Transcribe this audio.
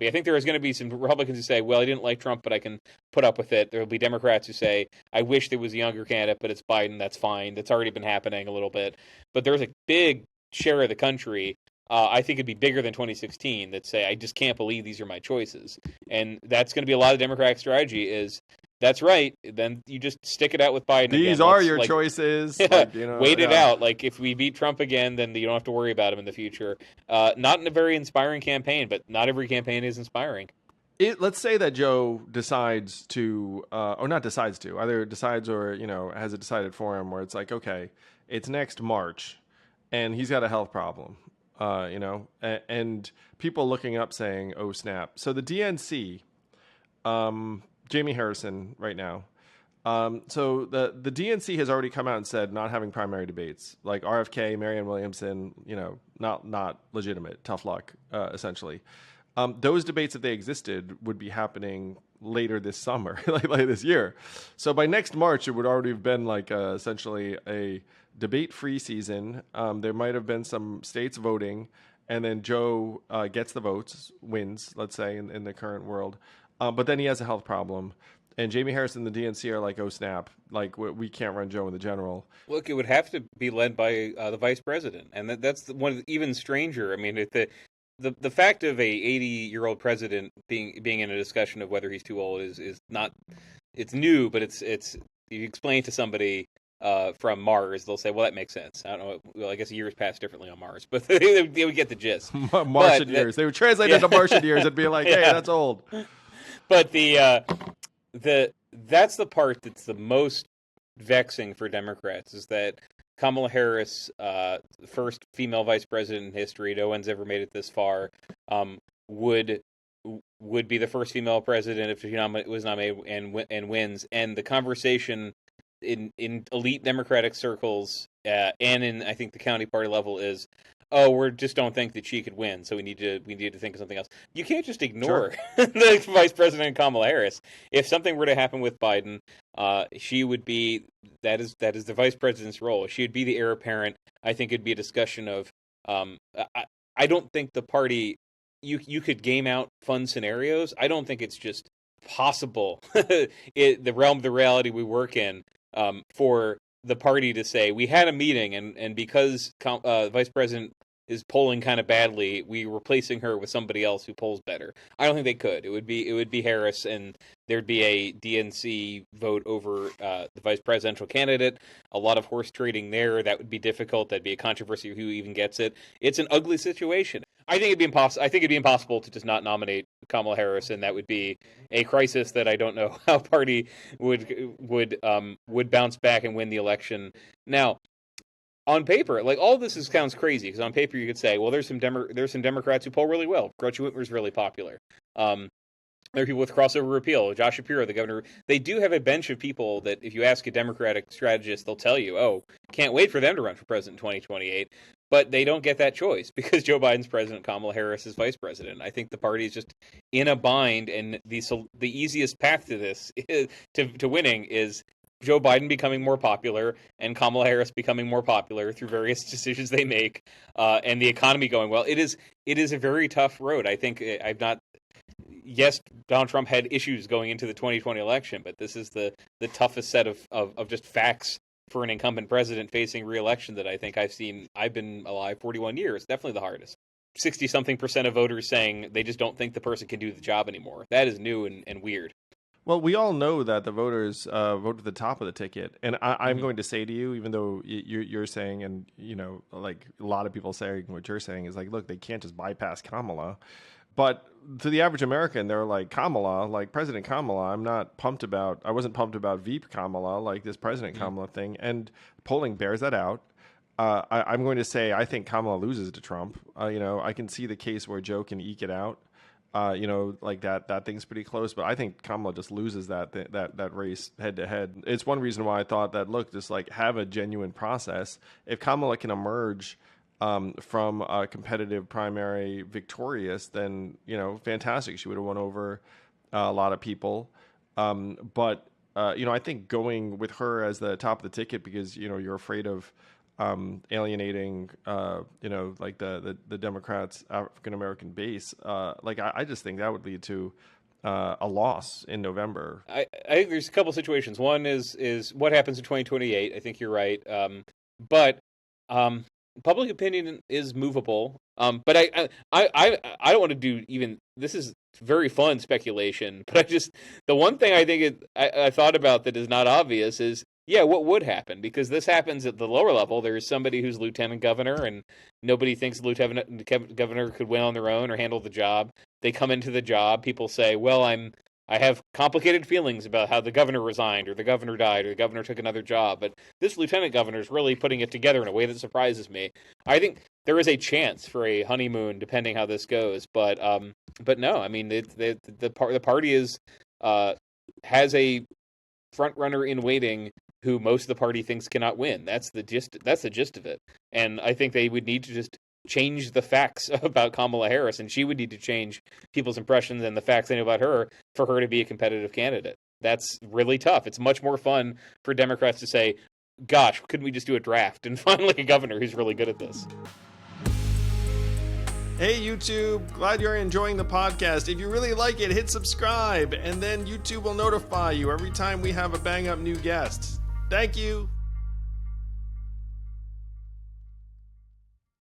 But I think there is going to be some Republicans who say, well, I didn't like Trump, but I can put up with it. There will be Democrats who say, I wish there was a younger candidate, but it's Biden. That's fine. That's already been happening a little bit. But there's a big share of the country, I think it'd be bigger than 2016, that say, I just can't believe these are my choices. And that's going to be a lot of Democratic strategy is, that's right. Then you just stick it out with Biden again. These are your choices. Wait it out. Like, if we beat Trump again, then you don't have to worry about him in the future. Not in a very inspiring campaign, but not every campaign is inspiring. Let's say that Joe decides to, or not decides to, either decides or, has it decided for him where it's like, okay, it's next March and he's got a health problem, and people looking up saying, oh, snap. So the DNC, Jamie Harrison right now. So the DNC has already come out and said not having primary debates, like RFK, Marianne Williamson, not legitimate, tough luck, essentially. Those debates, if they existed, would be happening later this summer, like this year. So by next March, it would already have been like essentially a debate-free season. There might have been some states voting, and then Joe gets the votes, wins, let's say, in the current world. But then he has a health problem. And Jamie Harris and the DNC are like, oh, snap. Like, we can't run Joe in the general. Look, it would have to be led by the vice president. And that's one even stranger. I mean, the fact of a 80-year-old president being in a discussion of whether he's too old is not, it's new, but it's you explain to somebody from Mars, they'll say, well, that makes sense. I don't know. Well, I guess years pass differently on Mars, but they would get the gist. Martian years. They would translate into Martian years and be like, hey, that's old. But that's the part that's the most vexing for Democrats is that Kamala Harris, first female vice president in history, no one's ever made it this far, would be the first female president if she was nominated and wins. And the conversation in elite Democratic circles and in, I think, the county party level is, oh, we just don't think that she could win, so we need to think of something else. You can't just ignore the Vice President Kamala Harris. If something were to happen with Biden, she would be that is the Vice President's role. She would be the heir apparent. I think it'd be a discussion of. I don't think the party. You could game out fun scenarios. I don't think it's just possible. The realm of the reality we work in for the party to say we had a meeting and because Vice President is polling kind of badly, we were replacing her with somebody else who polls better. I don't think they could. It would be Harris, and there'd be a DNC vote over the vice presidential candidate. A lot of horse trading there. That would be difficult. That'd be a controversy of who even gets it. It's an ugly situation. I think it'd be impossible to just not nominate Kamala Harris, and that would be a crisis that I don't know how party would bounce back and win the election. Now, on paper, like all this sounds crazy because on paper you could say, well, there's some Democrats who poll really well. Gretchen Whitmer's really popular. There are people with crossover repeal. Josh Shapiro, the governor. They do have a bench of people that if you ask a Democratic strategist, they'll tell you, oh, can't wait for them to run for president in 2028. But they don't get that choice because Joe Biden's president, Kamala Harris is vice president. I think the party is just in a bind, and the easiest path to this to winning is Joe Biden becoming more popular and Kamala Harris becoming more popular through various decisions they make, and the economy going well. It is a very tough road. I think yes, Donald Trump had issues going into the 2020 election, but this is the toughest set of just facts for an incumbent president facing re-election that I think I've seen. I've been alive 41 years. Definitely the hardest. 60-something% of voters saying they just don't think the person can do the job anymore. That is new and weird. Well, we all know that the voters vote at the top of the ticket. And I'm going to say to you, even though you're saying, and, like a lot of people saying what you're saying is like, look, they can't just bypass Kamala. But to the average American, they're like, Kamala, like President Kamala, I wasn't pumped about Veep Kamala, like this President Kamala thing. And polling bears that out. I'm going to say I think Kamala loses to Trump. I can see the case where Joe can eke it out. Like that thing's pretty close, but I think Kamala just loses that race head to head. It's one reason why I thought that, look, just like have a genuine process. If Kamala can emerge from a competitive primary victorious, then, fantastic. She would have won over a lot of people. But I think going with her as the top of the ticket because, you're afraid of alienating, like the Democrats' African American base. I just think that would lead to a loss in November. I think there's a couple situations. One is what happens in 2028. I think you're right. But public opinion is movable. But I don't want to do even. This is very fun speculation. But the one thing I think I thought about that is not obvious is, yeah, what would happen? Because this happens at the lower level. There's somebody who's lieutenant governor, and nobody thinks the lieutenant governor could win on their own or handle the job. They come into the job. People say, well, I have complicated feelings about how the governor resigned or the governor died or the governor took another job. But this lieutenant governor is really putting it together in a way that surprises me. I think there is a chance for a honeymoon, depending how this goes. But no, I mean, the party has a front runner in waiting who most of the party thinks cannot win. That's the gist of it. And I think they would need to just change the facts about Kamala Harris, and she would need to change people's impressions and the facts they know about her for her to be a competitive candidate. That's really tough. It's much more fun for Democrats to say, gosh, couldn't we just do a draft and find like a governor who's really good at this? Hey YouTube, glad you're enjoying the podcast. If you really like it, hit subscribe, and then YouTube will notify you every time we have a bang up new guest. Thank you.